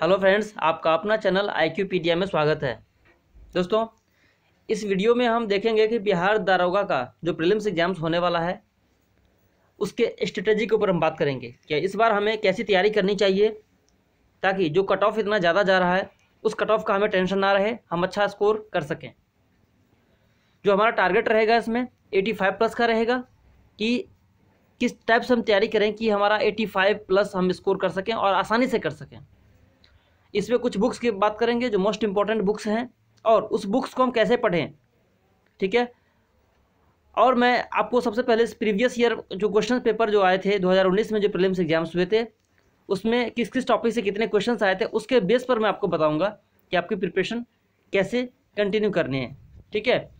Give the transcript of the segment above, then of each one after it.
Hello friends, आपका अपना channel IQpedia में स्वागत है। दोस्तों, इस वीडियो में हम देखेंगे कि बिहार दारोगा का जो प्रीलिम्स एग्जाम्स होने वाला है उसके स्ट्रेटेजी के ऊपर हम बात करेंगे कि इस बार हमें कैसी तैयारी करनी चाहिए ताकि जो कट ऑफ इतना ज़्यादा जा रहा है उस कट ऑफ का हमें टेंशन ना रहे, हम अच्छा स्कोर कर सकें। जो हमारा टारगेट रहेगा इसमें 85 प्लस का रहेगा कि किस टाइप से हम तैयारी करें कि हमारा 85 प्लस हम स्कोर कर सकें और आसानी से कर सकें। इसमें कुछ बुक्स की बात करेंगे जो मोस्ट इंपॉर्टेंट बुक्स हैं और उस बुक्स को हम कैसे पढ़ें, ठीक है। और मैं आपको सबसे पहले प्रीवियस ईयर जो क्वेश्चन पेपर जो आए थे 2019 में जो प्रीलिम्स एग्जाम्स हुए थे उसमें किस किस टॉपिक से कितने क्वेश्चंस आए थे उसके बेस पर मैं आपको बताऊंगा कि आपकी प्रिपरेशन कैसे कंटिन्यू करनी है, ठीक है।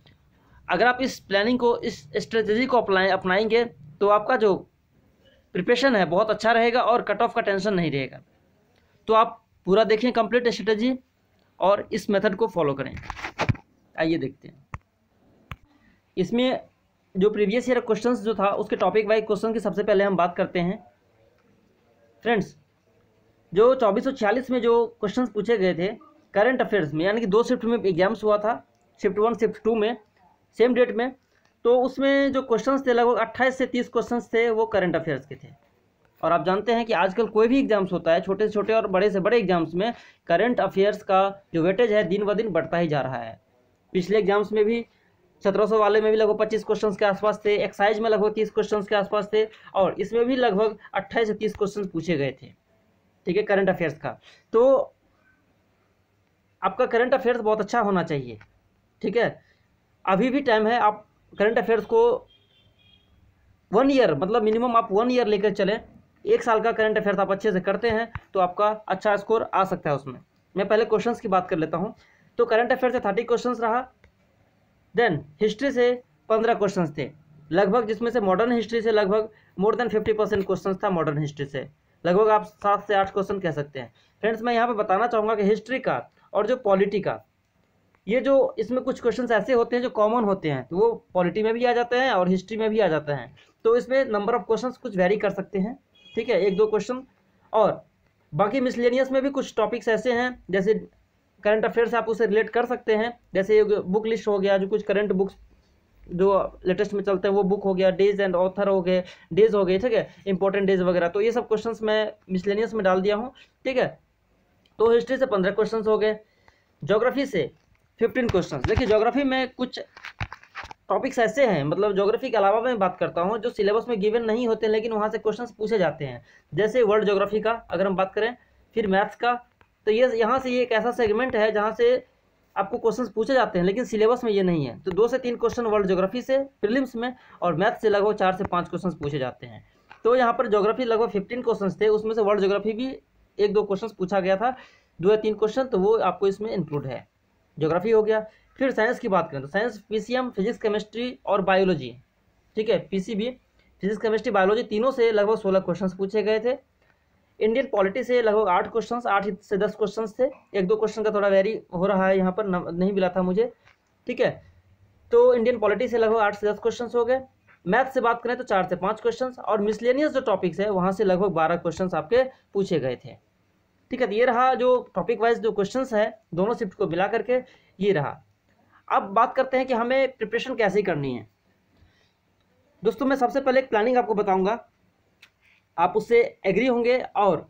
अगर आप इस प्लानिंग को, इस स्ट्रेटजी को अपनाएंगे तो आपका जो प्रिपरेशन है बहुत अच्छा रहेगा और कट ऑफ का टेंशन नहीं रहेगा। तो आप पूरा देखें कंप्लीट स्ट्रेटजी और इस मेथड को फॉलो करें। आइए देखते हैं। इसमें जो प्रीवियस ईयर क्वेश्चंस जो था उसके टॉपिक वाइज क्वेश्चन की सबसे पहले हम बात करते हैं। फ्रेंड्स, जो 2446 में जो क्वेश्चंस पूछे गए थे करंट अफेयर्स में, यानी कि 2 शिफ्ट में एग्जाम्स हुआ था, शिफ्ट 1 शिफ्ट 2 में सेम डेट में, तो उसमें जो क्वेश्चंस थे लगभग 28 से 30 क्वेश्चंस थे वो करंट अफेयर्स के थे। और आप जानते हैं कि आजकल कोई भी एग्जाम्स होता है, छोटे से छोटे और बड़े से बड़े एग्जाम्स में करंट अफेयर्स का जो वेटेज है दिन ब दिन बढ़ता ही जा रहा है। पिछले एग्जाम्स में भी 1700 वाले में भी लगभग 25 क्वेश्चंस के आसपास थे, एक्साइज में लगभग 30 क्वेश्चंस के आसपास थे और इसमें भी लगभग 28 से 30 क्वेश्चन पूछे गए थे, ठीक है, करंट अफेयर्स का। तो आपका करंट अफेयर्स बहुत अच्छा होना चाहिए, ठीक है। अभी भी टाइम है, आप करंट अफेयर्स को 1 ईयर, मतलब मिनिमम आप 1 ईयर लेकर चलें। 1 साल का करंट अफेयर्स आप अच्छे से करते हैं तो आपका अच्छा स्कोर आ सकता है उसमें। मैं पहले क्वेश्चंस की बात कर लेता हूं। तो करंट अफेयर से 30 क्वेश्चंस रहा, देन हिस्ट्री से 15 क्वेश्चंस थे लगभग, जिसमें से मॉडर्न हिस्ट्री से लगभग मोर देन 50% क्वेश्चन था। मॉडर्न हिस्ट्री से लगभग आप 7 से 8 क्वेश्चन कह सकते हैं। फ्रेंड्स, मैं यहाँ पर बताना चाहूँगा कि हिस्ट्री का और जो पॉलिटी का, ये जो इसमें कुछ क्वेश्चंस ऐसे होते हैं जो कॉमन होते हैं, तो वो पॉलिटी में भी आ जाते हैं और हिस्ट्री में भी आ जाते हैं। तो इसमें नंबर ऑफ क्वेश्चंस कुछ वेरी कर सकते हैं, ठीक है, 1-2 क्वेश्चन। और बाकी मिसलेनियस में भी कुछ टॉपिक्स ऐसे हैं जैसे करंट अफेयर से आप उसे रिलेट कर सकते हैं। जैसे बुक लिस्ट हो गया, जो कुछ करंट बुक्स जो लेटेस्ट में चलते हैं वो बुक हो गया, डेज एंड ऑथर हो गए, डेज हो गए, ठीक है, इंपॉर्टेंट डेज वगैरह। तो ये सब क्वेश्चंस मैं मिसलेनियस में डाल दिया हूँ, ठीक है। तो हिस्ट्री से 15 क्वेश्चन हो गए, ज्योग्राफी से 15 क्वेश्चन। देखिए, ज्योग्राफी में कुछ टॉपिक्स ऐसे हैं, मतलब ज्योग्राफी के अलावा मैं बात करता हूँ जो सिलेबस में गिवन नहीं होते लेकिन वहाँ से क्वेश्चंस पूछे जाते हैं। जैसे वर्ल्ड ज्योग्राफी का अगर हम बात करें, फिर मैथ्स का, तो ये यहाँ से ये एक ऐसा सेगमेंट है जहाँ से आपको क्वेश्चंस पूछे जाते हैं लेकिन सिलेबस में ये नहीं है। तो 2 से 3 क्वेश्चन वर्ल्ड ज्योग्राफी से प्रीलिम्स में और मैथ्स से लगभग 4 से 5 क्वेश्चन पूछे जाते हैं। तो यहाँ पर ज्योग्राफी लगभग 15 क्वेश्चन थे, उसमें से वर्ल्ड ज्योग्राफी भी 1-2 क्वेश्चन पूछा गया था, 2 या 3 क्वेश्चन, तो वो आपको इसमें इंक्लूड है। ज्योग्राफी हो गया। फिर साइंस की बात करें तो साइंस पीसीएम, फिजिक्स, केमिस्ट्री और बायोलॉजी, ठीक है, पीसीबी, फिजिक्स, केमिस्ट्री, बायोलॉजी तीनों से लगभग 16 क्वेश्चंस पूछे गए थे। इंडियन पॉलिटी से लगभग 8 क्वेश्चंस, 8 से 10 क्वेश्चंस थे। 1-2 क्वेश्चन का थोड़ा वेरी हो रहा है, यहाँ पर नहीं मिला था मुझे, ठीक है। तो इंडियन पॉलिटी से लगभग 8 से 10 क्वेश्चन हो गए। मैथ से बात करें तो 4 से 5 क्वेश्चन और मिसलेनियस जो टॉपिक्स है वहाँ से लगभग 12 क्वेश्चन आपके पूछे गए थे, ठीक है। तो ये रहा जो टॉपिक वाइज जो क्वेश्चंस है दोनों शिफ्ट को मिला करके, ये रहा। अब बात करते हैं कि हमें प्रिपरेशन कैसे करनी है। दोस्तों, मैं सबसे पहले एक प्लानिंग आपको बताऊंगा, आप उससे एग्री होंगे और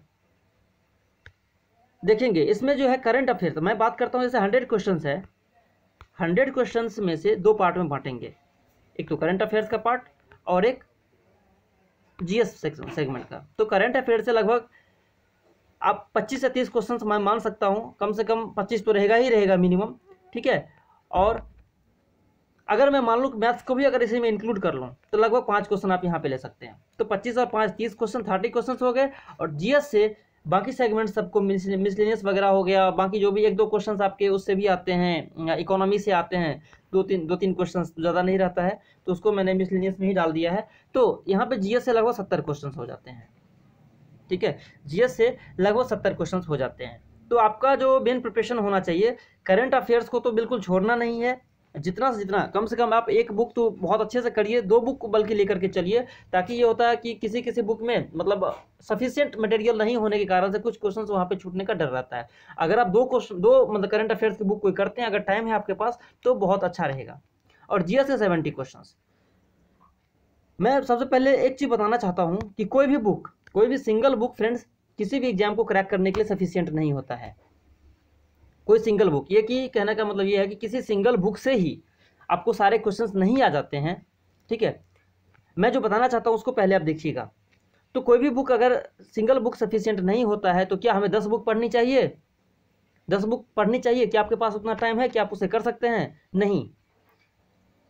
देखेंगे। इसमें जो है करंट अफेयर, तो मैं बात करता हूं जैसे 100 क्वेश्चंस है, 100 क्वेश्चंस में से 2 पार्ट में बांटेंगे, एक तो करंट अफेयर्स का पार्ट और एक जीएस सेगमेंट का। तो करंट अफेयर से लगभग आप 25 से 30 क्वेश्चन मैं मान सकता हूं, कम से कम 25 तो रहेगा ही रहेगा मिनिमम, ठीक है। और अगर मैं मान लूँ मैथ्स को भी अगर इसी में इंक्लूड कर लूँ तो लगभग 5 क्वेश्चन आप यहाँ पे ले सकते हैं। तो 25 और 5 30 क्वेश्चन, 30 क्वेश्चन हो गए। और जीएस से बाकी सेगमेंट सबको मिसलेनियस वगैरह हो गया, बाकी जो भी 1-2 क्वेश्चन आपके उससे भी आते हैं, इकोनॉमी से आते हैं, 2-3 क्वेश्चन, ज़्यादा नहीं रहता है, तो उसको मैंने मिसलेनियस में ही डाल दिया है। तो यहाँ पे जीएस से लगभग 70 क्वेश्चन हो जाते हैं, ठीक है, जीएस से लगभग 70 क्वेश्चन हो जाते हैं। तो आपका जो मेन प्रिपरेशन होना चाहिए, करंट अफेयर्स को तो बिल्कुल छोड़ना नहीं है, जितना से जितना कम से कम आप एक बुक तो बहुत अच्छे से करिए, 2 बुक बल्कि लेकर के चलिए, ताकि ये होता है कि किसी किसी बुक में मतलब सफिशिएंट मटेरियल नहीं होने के कारण से कुछ क्वेश्चंस वहाँ पे छूटने का डर रहता है। अगर आप 2 मतलब करंट अफेयर्स की बुक कोई करते हैं, अगर टाइम है आपके पास तो बहुत अच्छा रहेगा। और जीएस के 70 क्वेश्चन। मैं सबसे पहले एक चीज़ बताना चाहता हूँ कि कोई भी सिंगल बुक फ्रेंड्स किसी भी एग्जाम को क्रैक करने के लिए सफिशिएंट नहीं होता है। कोई सिंगल बुक, ये कि कहने का मतलब ये है कि किसी सिंगल बुक से ही आपको सारे क्वेश्चंस नहीं आ जाते हैं, ठीक है। मैं जो बताना चाहता हूँ उसको पहले आप देखिएगा। तो कोई भी बुक, अगर सिंगल बुक सफिशिएंट नहीं होता है तो क्या हमें 10 बुक पढ़नी चाहिए? 10 बुक पढ़नी चाहिए? क्या आपके पास उतना टाइम है कि आप उसे कर सकते हैं? नहीं,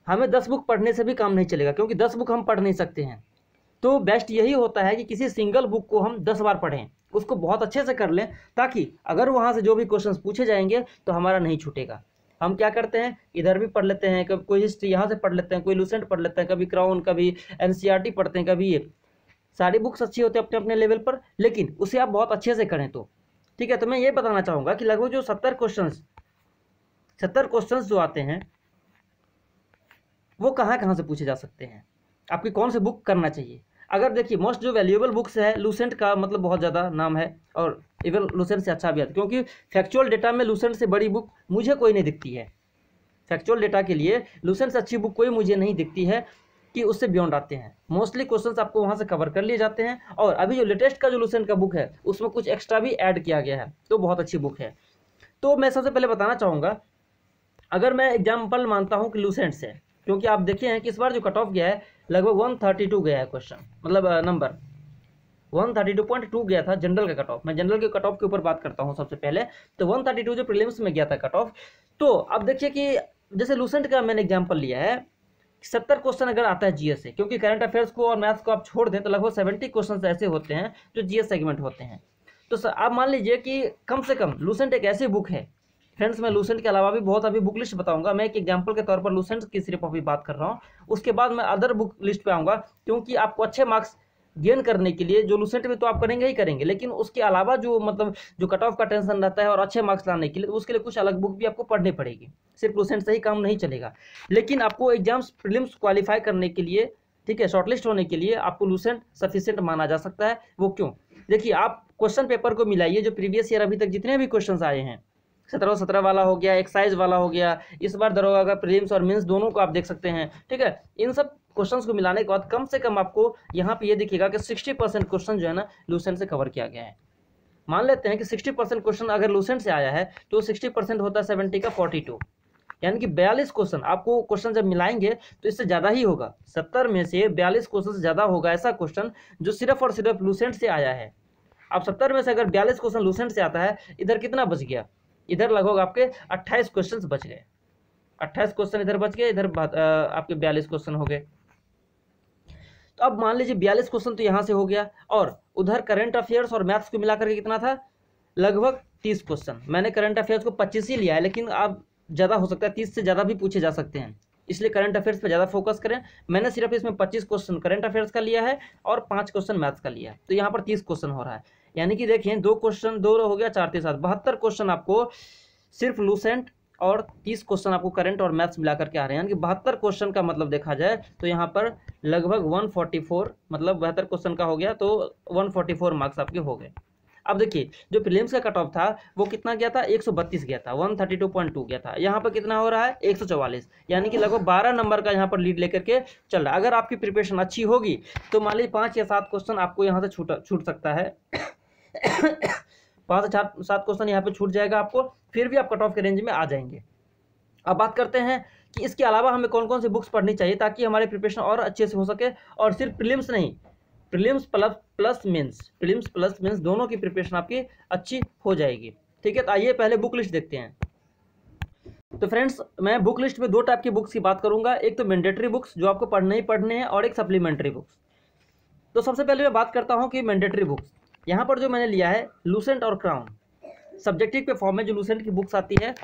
हमें 10 बुक पढ़ने से भी काम नहीं चलेगा, क्योंकि 10 बुक हम पढ़ नहीं सकते हैं। तो बेस्ट यही होता है कि किसी सिंगल बुक को हम 10 बार पढ़ें, उसको बहुत अच्छे से कर लें, ताकि अगर वहाँ से जो भी क्वेश्चंस पूछे जाएंगे तो हमारा नहीं छूटेगा। हम क्या करते हैं, इधर भी पढ़ लेते हैं, कभी कोई हिस्ट्री यहाँ से पढ़ लेते हैं, कोई लूसेंट पढ़ लेते हैं, कभी क्राउन, कभी एनसीईआरटी पढ़ते हैं, कभी ये सारी बुक्स अच्छी होती है अपने अपने लेवल पर, लेकिन उसे आप बहुत अच्छे से करें तो ठीक है। तो मैं ये बताना चाहूँगा कि लगभग जो 70 क्वेश्चंस जो आते हैं वो कहाँ कहाँ से पूछे जा सकते हैं, आपकी कौन से बुक करना चाहिए। अगर देखिए मोस्ट जो वैल्यूएबल बुक्स है, लूसेंट का मतलब बहुत ज़्यादा नाम है, और इवन लूसेंट से अच्छा भी आता है, क्योंकि फैक्चुअल डेटा में लूसेंट से बड़ी बुक मुझे कोई नहीं दिखती है। फैक्चुअल डेटा के लिए लूसेंट से अच्छी बुक कोई मुझे नहीं दिखती है कि उससे बियॉन्ड आते हैं। मोस्टली क्वेश्चंस आपको वहाँ से कवर कर लिए जाते हैं, और अभी जो लेटेस्ट का जो लूसेंट का बुक है उसमें कुछ एक्स्ट्रा भी ऐड किया गया है, तो बहुत अच्छी बुक है। तो मैं सबसे पहले बताना चाहूँगा, अगर मैं एग्जाम्पल मानता हूँ कि लूसेंट से, क्योंकि आप देखे हैं कि इस बार जो कट ऑफ गया है लगभग 132 गया है क्वेश्चन, मतलब नंबर 132.2 गया था जनरल का कट ऑफ। मैं जनरल के कट ऑफ के ऊपर बात करता हूँ सबसे पहले। तो 132 जो प्रीलिम्स में गया था कट ऑफ। तो अब देखिए कि जैसे लूसेंट का मैंने एग्जाम्पल लिया है, 70 क्वेश्चन अगर आता है जीएस से, क्योंकि करंट अफेयर्स को और मैथ्स को आप छोड़ दें तो लगभग 70 क्वेश्चन ऐसे होते हैं जो जीएस सेगमेंट होते हैं। तो आप मान लीजिए कि कम से कम लूसेंट एक ऐसी बुक है फ्रेंड्स, मैं लूसेंट के अलावा भी बहुत अभी बुक लिस्ट बताऊंगा। मैं एक एग्जांपल के तौर पर लूसेंट की सिर्फ अभी बात कर रहा हूँ, उसके बाद मैं अदर बुक लिस्ट पे आऊँगा, क्योंकि आपको अच्छे मार्क्स गेन करने के लिए जो लूसेंट में तो आप करेंगे ही करेंगे, लेकिन उसके अलावा जो मतलब जो कट ऑफ का टेंशन रहता है और अच्छे मार्क्स लाने के लिए, तो उसके लिए कुछ अलग बुक भी आपको पढ़नी पड़ेगी। सिर्फ लूसेंट से ही काम नहीं चलेगा। लेकिन आपको एग्जाम्स प्रीलिम्स क्वालिफाई करने के लिए, ठीक है, शॉर्टलिस्ट होने के लिए आपको लूसेंट सफिशिएंट माना जा सकता है। वो क्यों? देखिए, आप क्वेश्चन पेपर को मिलाइए, जो प्रीवियस ईयर अभी तक जितने भी क्वेश्चन आए हैं, 17 वाला हो गया, एक्साइज वाला हो गया, इस बार दरोगा का प्रीलिम्स और मेंस दोनों को आप देख सकते हैं, ठीक है। इन सब क्वेश्चंस को मिलाने के बाद कम से कम आपको यहाँ पे ये दिखेगा कि 60% क्वेश्चन जो है ना लूसेंट से कवर किया गया है। मान लेते हैं कि 60% क्वेश्चन अगर लूसेंट से आया है तो 60% होता है 70 का 42, यानी कि 42 क्वेश्चन आपको क्वेश्चन जब मिलाएंगे तो इससे ज़्यादा ही होगा। 70 में से 42 क्वेश्चन से ज़्यादा होगा ऐसा क्वेश्चन जो सिर्फ और सिर्फ लूसेंट से आया है। अब 70 में से अगर 42 क्वेश्चन लूसेंट से आता है, इधर कितना बच गया? इधर लगभग आपके 28 क्वेश्चन बच गए। 28 क्वेश्चन इधर बच गए, इधर आपके 42 क्वेश्चन हो गए। तो अब मान लीजिए 42 क्वेश्चन तो यहाँ से हो गया, और उधर करंट अफेयर्स और मैथ्स को मिला करके कितना था? लगभग 30 क्वेश्चन। मैंने करंट अफेयर्स को 25 ही लिया है, लेकिन अब ज़्यादा हो सकता है, 30 से ज़्यादा भी पूछे जा सकते हैं, इसलिए करंट अफेयर्स पर ज़्यादा फोकस करें। मैंने सिर्फ इसमें 25 क्वेश्चन करंट अफेयर्स का लिया है और 5 क्वेश्चन मैथ्स का लिया है, तो यहाँ पर 30 क्वेश्चन हो रहा है। यानी कि देखिए 2 क्वेश्चन 2 हो गया, 4 3 7 72 क्वेश्चन आपको सिर्फ लूसेंट, और 30 क्वेश्चन आपको करंट और मैथ्स मिला करके आ रहे हैं। यानी कि 72 क्वेश्चन का मतलब देखा जाए तो यहाँ पर लगभग 144, मतलब 72 क्वेश्चन का हो गया, तो 144 मार्क्स आपके हो गए। अब देखिए जो प्रीलिम्स का कट ऑफ था वो कितना गया था? 132 गया था, 132.2 गया था। यहाँ पर कितना हो रहा है? 144, यानी कि लगभग 12 नंबर का यहाँ पर लीड लेकर के चल रहा है। अगर आपकी प्रिपरेशन अच्छी होगी तो मान लीजिए 5 या 7 क्वेश्चन आपको यहाँ से छूट सकता है 5 से 7 क्वेश्चन यहाँ पे छूट जाएगा आपको, फिर भी आप कट ऑफ के रेंज में आ जाएंगे। अब बात करते हैं कि इसके अलावा हमें कौन कौन सी बुक्स पढ़नी चाहिए ताकि हमारी प्रिपरेशन और अच्छे से हो सके, और सिर्फ प्रीलिम्स नहीं, प्रीलिम्स प्लस मेंस दोनों की प्रिपरेशन आपकी अच्छी हो जाएगी, ठीक है। तो आइए पहले बुक लिस्ट देखते हैं। तो फ्रेंड्स, मैं बुक लिस्ट में 2 टाइप की बुक्स की बात करूंगा, एक तो मैंडेटरी बुक्स जो आपको पढ़ने ही पढ़ने हैं, और एक सप्लीमेंट्री बुक्स। तो सबसे पहले मैं बात करता हूँ कि मैंडेटरी बुक्स। यहाँ पर जो मैंने लिया है लूसेंट और क्राउन, सब्जेक्टिव के फॉर्म में जो लूसेंट की बुक्स आती है।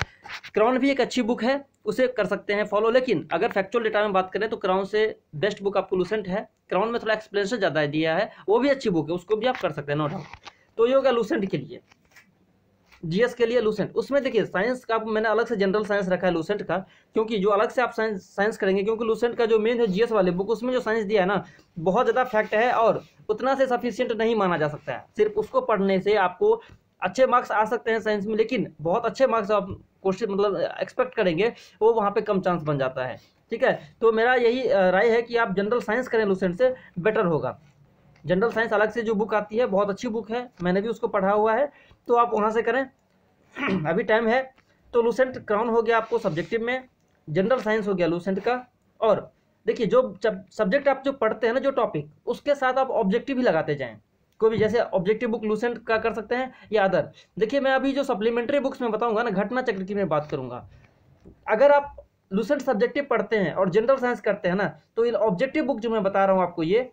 क्राउन भी एक अच्छी बुक है, उसे कर सकते हैं फॉलो, लेकिन अगर फैक्चुअल डेटा में बात करें तो क्राउन से बेस्ट बुक आपको लूसेंट है। क्राउन में थोड़ा एक्सप्लेनेशन ज़्यादा दिया है, वो भी अच्छी बुक है, उसको भी आप कर सकते हैं, नो डाउट। तो ये होगा लूसेंट के लिए। जीएस के लिए लूसेंट, उसमें देखिए साइंस का मैंने अलग से जनरल साइंस रखा है लूसेंट का, क्योंकि जो अलग से आप साइंस करेंगे, क्योंकि लूसेंट का जो मेन है जीएस वाले बुक, उसमें जो साइंस दिया है ना बहुत ज़्यादा फैक्ट है और उतना से सफिशियंट नहीं माना जा सकता है। सिर्फ उसको पढ़ने से आपको अच्छे मार्क्स आ सकते हैं साइंस में, लेकिन बहुत अच्छे मार्क्स आप कोशिश मतलब एक्सपेक्ट करेंगे वो वहाँ पे कम चांस बन जाता है। ठीक है, तो मेरा यही राय है कि आप जनरल साइंस करें लूसेंट से, बेटर होगा। जनरल साइंस अलग से जो बुक आती है बहुत अच्छी बुक है, मैंने भी उसको पढ़ा हुआ है, तो आप वहाँ से करें। अभी टाइम है। तो लूसेंट क्राउन हो गया आपको सब्जेक्टिव में, जनरल साइंस हो गया लूसेंट का। और देखिए जो सब्जेक्ट आप जो पढ़ते हैं ना, जो टॉपिक, उसके साथ आप ऑब्जेक्टिव भी लगाते जाएं। कोई भी जैसे ऑब्जेक्टिव बुक लूसेंट का कर सकते हैं या अदर। देखिए मैं अभी जो सप्लीमेंट्री बुक्स में बताऊंगा ना, घटना चक्र की मैं बात करूंगा। अगर आप लूसेंट सब्जेक्टिव पढ़ते हैं और जनरल साइंस करते हैं ना, तो ये ऑब्जेक्टिव बुक जो मैं बता रहा हूँ आपको, ये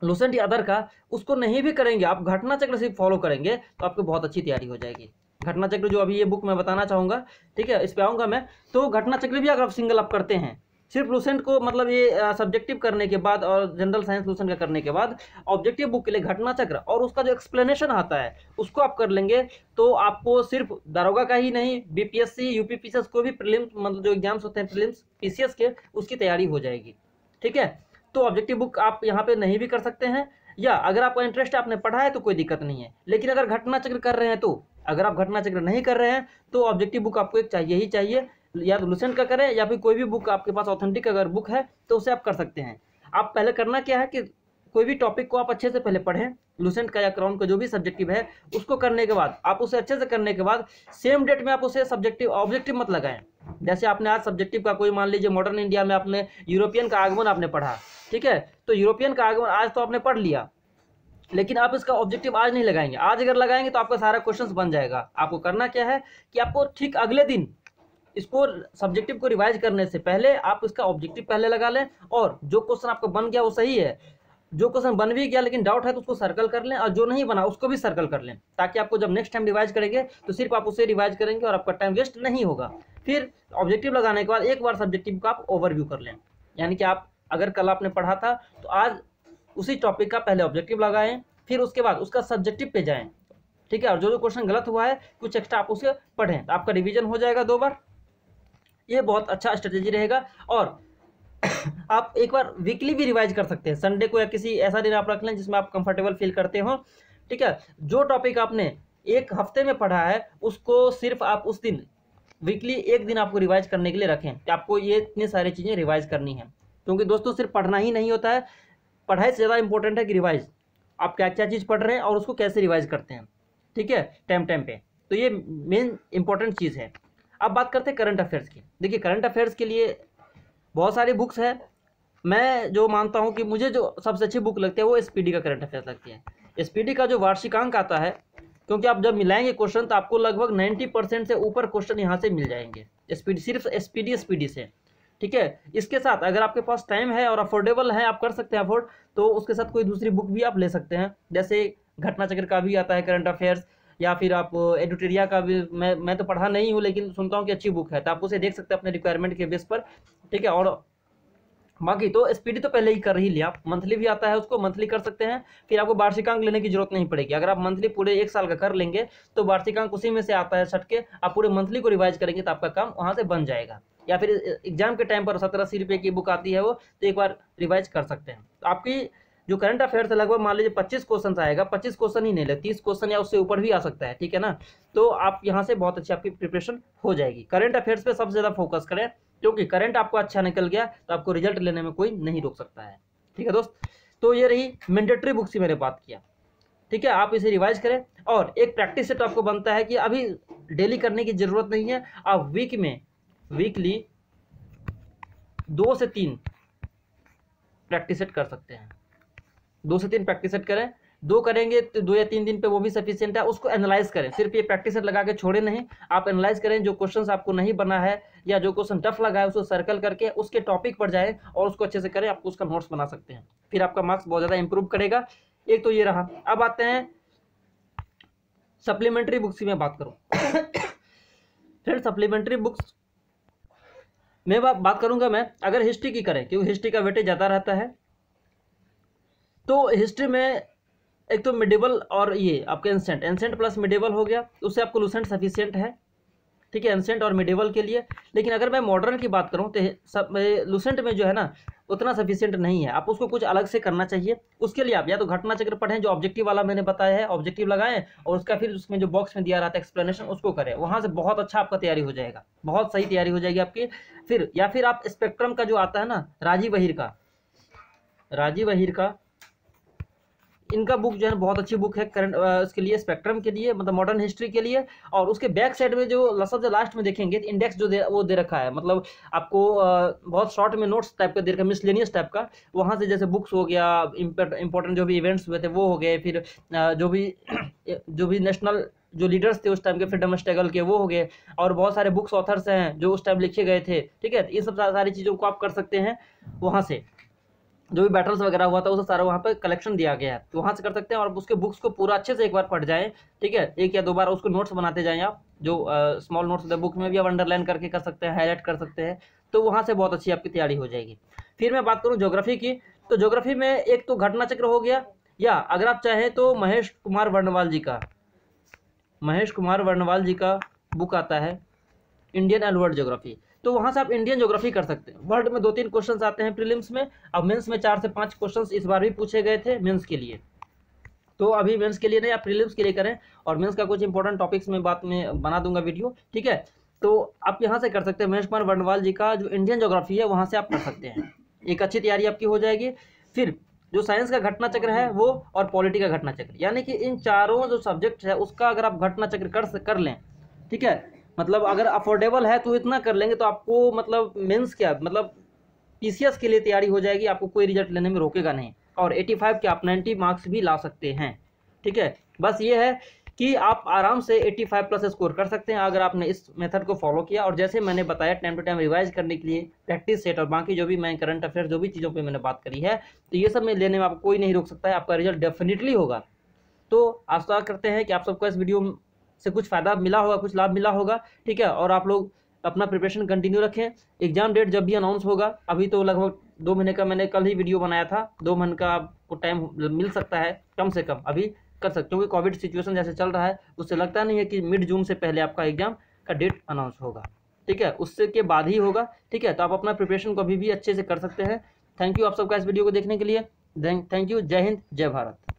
लूसेंट या अदर का, उसको नहीं भी करेंगे आप, घटना चक्र से फॉलो करेंगे तो आपको बहुत अच्छी तैयारी हो जाएगी। घटना चक्र जो अभी ये बुक मैं बताना चाहूँगा, ठीक है, इस पे आऊँगा मैं। तो घटना चक्र भी अगर आप सिंगल आप करते हैं, सिर्फ लूसेंट को मतलब ये सब्जेक्टिव करने के बाद और जनरल साइंस लूसेंट का करने के बाद ऑब्जेक्टिव बुक के लिए घटना चक्र और उसका जो एक्सप्लेनेशन आता है उसको आप कर लेंगे, तो आपको सिर्फ दारोगा का ही नहीं, बीपीएससी यूपीपीसीएस को भी प्रीलिम्स मतलब जो एग्जाम्स होते हैं प्रीलिम्स पीसीएस के, उसकी तैयारी हो जाएगी। ठीक है, तो ऑब्जेक्टिव बुक आप यहाँ पे नहीं भी कर सकते हैं, या अगर आपका इंटरेस्ट आपने पढ़ा है तो कोई दिक्कत नहीं है। लेकिन अगर घटना चक्र कर रहे हैं, तो अगर आप घटना चक्र नहीं कर रहे हैं तो ऑब्जेक्टिव बुक आपको एक चाहिए ही चाहिए, या तो लूसेंट का करें या फिर कोई भी बुक आपके पास ऑथेंटिक अगर बुक है तो उसे आप कर सकते हैं। आप पहले करना क्या है कि कोई भी टॉपिक को आप अच्छे से पहले पढ़ें, लूसेंट का या क्राउन का जो भी सब्जेक्टिव है उसको करने के बाद आप उसे अच्छे से करने के बाद सेम डेट में आप उसे सब्जेक्टिव ऑब्जेक्टिव मत लगाएं। जैसे आपने आज सब्जेक्टिव का कोई मान लीजिए मॉडर्न इंडिया में आपने यूरोपियन का आगमन आपने पढ़ा, ठीक है, तो यूरोपियन का आगमन आज तो आपने पढ़ लिया, लेकिन आप इसका ऑब्जेक्टिव आज नहीं लगाएंगे। आज अगर लगाएंगे तो आपका सारा क्वेश्चंस बन जाएगा। आपको करना क्या है कि आपको ठीक अगले दिन इसको सब्जेक्टिव को रिवाइज करने से पहले आप इसका ऑब्जेक्टिव पहले लगा लें, और जो क्वेश्चन आपका बन गया वो सही है, जो क्वेश्चन बन भी गया लेकिन डाउट है तो उसको सर्कल कर लें, और जो नहीं बना उसको भी सर्कल कर लें, ताकि आपको जब नेक्स्ट टाइम रिवाइज करेंगे तो सिर्फ आप उसे रिवाइज करेंगे और आपका टाइम वेस्ट नहीं होगा। फिर ऑब्जेक्टिव लगाने के बाद एक बार सब्जेक्टिव का आप ओवरव्यू कर लें, यानी कि आप अगर कल आपने पढ़ा था तो आज उसी टॉपिक का पहले ऑब्जेक्टिव लगाएं, फिर उसके बाद उसका सब्जेक्टिव पे जाएं। ठीक है, और जो जो क्वेश्चन गलत हुआ है कुछ एक्स्ट्रा आप उसे पढ़ें, तो आपका रिवीजन हो जाएगा 2 बार। ये बहुत अच्छा स्ट्रेटेजी रहेगा। और आप एक बार वीकली भी रिवाइज कर सकते हैं, संडे को या किसी ऐसा दिन आप रख लें जिसमें आप कंफर्टेबल फील करते हो। ठीक है, जो टॉपिक आपने एक हफ्ते में पढ़ा है उसको सिर्फ आप उस दिन वीकली एक दिन आपको रिवाइज करने के लिए रखें कि आपको ये इतनी सारी चीज़ें रिवाइज करनी है। क्योंकि दोस्तों सिर्फ पढ़ना ही नहीं होता है, पढ़ाई से ज़्यादा इंपॉर्टेंट है कि रिवाइज, आप क्या क्या चीज़ पढ़ रहे हैं और उसको कैसे रिवाइज करते हैं। ठीक है, टाइम टाइम पे, तो ये मेन इंपॉर्टेंट चीज़ है। अब बात करते हैं करंट अफेयर्स की। देखिए करंट अफेयर्स के लिए बहुत सारी बुक्स है, मैं जो मानता हूँ कि मुझे जो सबसे अच्छी बुक लगती है वो एसपीडी का करंट अफेयर्स लगती है। एसपीडी का जो वार्षिकांक आता है, क्योंकि आप जब मिलाएंगे क्वेश्चन तो आपको लगभग 90% से ऊपर क्वेश्चन यहाँ से मिल जाएंगे, एसपीडी सिर्फ एसपीडी से। ठीक है, इसके साथ अगर आपके पास टाइम है और अफोर्डेबल है, आप कर सकते हैं अफोर्ड, तो उसके साथ कोई दूसरी बुक भी आप ले सकते हैं। जैसे घटना चक्र का भी आता है करंट अफेयर्स, या फिर आप एडुटेरिया का भी, मैं तो पढ़ा नहीं हूँ लेकिन सुनता हूँ कि अच्छी बुक है, तो आप उसे देख सकते हैं अपने रिक्वायरमेंट के बेस पर। ठीक है, और बाकी तो एसपीडी तो पहले ही कर ही लिया, मंथली भी आता है, उसको मंथली कर सकते हैं, फिर आपको वार्षिकांक लेने की जरूरत नहीं पड़ेगी। अगर आप मंथली पूरे 1 साल का कर लेंगे तो वार्षिकांक उसी में से आता है सट के, आप पूरे मंथली को रिवाइज करेंगे तो आपका काम वहाँ से बन जाएगा। या फिर एग्जाम के टाइम पर 70-80 रुपये की बुक आती है वो, तो एक बार रिवाइज कर सकते हैं। तो आपकी जो करंट अफेयर्स है लगभग मान लीजिए 25 क्वेश्चन आएगा, 25 क्वेश्चन ही नहीं ले, 30 क्वेश्चन या उससे ऊपर भी आ सकता है। ठीक है ना, तो आप यहाँ से बहुत अच्छी आपकी प्रिपरेशन हो जाएगी। करंट अफेयर्स पे सबसे ज़्यादा फोकस करें, क्योंकि करंट आपको अच्छा निकल गया तो आपको रिजल्ट लेने में कोई नहीं रोक सकता है। ठीक है दोस्त, तो ये रही मैंडेटरी बुक्स की मैंने बात किया। ठीक है, आप इसे रिवाइज करें, और एक प्रैक्टिस सेट आपको बनता है कि अभी डेली करने की जरूरत नहीं है, आप वीकली 2 से 3 प्रैक्टिस सेट कर सकते हैं। 2 से 3 प्रैक्टिस सेट करें, 2 करेंगे तो 2 या 3 दिन पे वो भी सफिशिएंट है। उसको एनालाइज करें, सिर्फ ये प्रैक्टिस सेट लगा के छोड़े नहीं, आप एनालाइज करें, जो क्वेश्चंस आपको नहीं बना है या जो क्वेश्चन टफ लगा है उसको सर्कल करके उसके टॉपिक पर जाएं और उसको अच्छे से करें, आपको उसका नोट्स बना सकते हैं, फिर आपका मार्क्स बहुत ज़्यादा इंप्रूव करेगा। एक तो ये रहा। अब आते हैं सप्लीमेंट्री बुक्स की मैं बात करूँ। फ्रेंड सप्लीमेंट्री बुक्स में बात करूंगा मैं, अगर हिस्ट्री की करें, क्योंकि हिस्ट्री का वेटेज ज़्यादा रहता है, तो हिस्ट्री में एक तो मिडेबल और ये आपके एंसेंट, एंसेंट प्लस मिडेबल हो गया, उससे आपको लूसेंट सफिशिएंट है, ठीक है, एंसेंट और मिडेबल के लिए। लेकिन अगर मैं मॉडर्न की बात करूँ तो सब लूसेंट में जो है ना उतना सफिशिएंट नहीं है, आप उसको कुछ अलग से करना चाहिए। उसके लिए आप या तो घटना चक्र पढ़ें, जो ऑब्जेक्टिव वाला मैंने बताया है, ऑब्जेक्टिव लगाएं और उसका फिर उसमें जो बॉक्स में दिया रहता है एक्सप्लेनेशन उसको करें, वहाँ से बहुत अच्छा आपका तैयारी हो जाएगा, बहुत सही तैयारी हो जाएगी आपकी। फिर या फिर आप स्पेक्ट्रम का जो आता है ना राजीव अहीर का इनका बुक जो है बहुत अच्छी बुक है करंट इसके लिए, स्पेक्ट्रम के लिए, मतलब मॉडर्न हिस्ट्री के लिए। और उसके बैक साइड में जो सबसे लास्ट में देखेंगे इंडेक्स जो वो दे रखा है, मतलब आपको बहुत शॉर्ट में नोट्स टाइप का दे रखा है, मिसलेनियस टाइप का, वहाँ से जैसे बुक्स हो गया, इंपॉर्टेंट जो भी इवेंट्स हुए थे वो हो गए, फिर जो भी नेशनल जो लीडर्स थे उस टाइम के फ्रीडम स्ट्रगल के वो हो गए, और बहुत सारे बुक्स ऑथर्स हैं जो उस टाइम लिखे गए थे, ठीक है। ये सब सारी चीज़ों को आप कर सकते हैं वहाँ से, जो भी बैटल्स वगैरह हुआ था वो सारा वहाँ पे कलेक्शन दिया गया है, तो वहाँ से कर सकते हैं। और उसके बुक्स को पूरा अच्छे से एक बार पढ़ जाएं, ठीक है, एक या दो बार उसको नोट्स बनाते जाएं आप, जो स्मॉल नोट्स होते हैं बुक में भी आप अंडरलाइन करके कर सकते हैं, हाईलाइट कर सकते हैं, तो वहाँ से बहुत अच्छी आपकी तैयारी हो जाएगी। फिर मैं बात करूँ ज्योग्राफी की, तो ज्योग्राफी में एक तो घटना चक्र हो गया, या अगर आप चाहें तो महेश कुमार वर्णवाल जी का बुक आता है इंडियन एंड वर्ल्ड ज्योग्राफी, तो वहाँ से आप इंडियन ज्योग्राफी कर सकते हैं। वर्ल्ड में 2-3 क्वेश्चंस आते हैं प्रीलिम्स में, अब मेंस में 4 से 5 क्वेश्चंस इस बार भी पूछे गए थे मेंस के लिए, तो अभी मेंस के लिए नहीं, आप प्रीलिम्स के लिए करें। और मेंस का कुछ इंपॉर्टेंट टॉपिक्स में बात में बना दूंगा वीडियो, ठीक है। तो आप यहाँ से कर सकते हैं, महेश कुमार वर्णवाल जी का जो इंडियन ज्योग्राफी है वहाँ से आप कर सकते हैं, एक अच्छी तैयारी आपकी हो जाएगी। फिर जो साइंस का घटना चक्र है वो, और पॉलिटी का घटना चक्र, यानी कि इन चारों जो सब्जेक्ट है उसका अगर आप घटना चक्र कर लें, ठीक है, मतलब अगर अफोर्डेबल है तो इतना कर लेंगे तो आपको मतलब मेंस क्या मतलब पीसीएस के लिए तैयारी हो जाएगी, आपको कोई रिजल्ट लेने में रोकेगा नहीं, और 85 के आप 90 मार्क्स भी ला सकते हैं, ठीक है। बस ये है कि आप आराम से 85 प्लस स्कोर कर सकते हैं अगर आपने इस मेथड को फॉलो किया। और जैसे मैंने बताया टाइम टू टाइम रिवाइज करने के लिए प्रैक्टिस सेट और बाकी जो भी मैं करंट अफेयर जो भी चीज़ों पे मैंने बात करी है, तो ये सब में लेने में आपको कोई नहीं रोक सकता है, आपका रिजल्ट डेफिनेटली होगा। तो आशा करते हैं कि आप सबको इस वीडियो से कुछ फ़ायदा मिला होगा, कुछ लाभ मिला होगा, ठीक है। और आप लोग अपना प्रिपरेशन कंटिन्यू रखें, एग्जाम डेट जब भी अनाउंस होगा, अभी तो लगभग 2 महीने का मैंने कल ही वीडियो बनाया था, 2 महीने का आपको टाइम मिल सकता है कम से कम, अभी कर सकते हो, क्योंकि कोविड सिचुएशन जैसे चल रहा है उससे लगता नहीं है कि मिड जून से पहले आपका एग्जाम का डेट अनाउंस होगा, ठीक है, उससे के बाद ही होगा, ठीक है। तो आप अपना प्रिपरेशन को अभी भी अच्छे से कर सकते हैं। थैंक यू आप सबका इस वीडियो को देखने के लिए, थैंक यू, जय हिंद, जय भारत।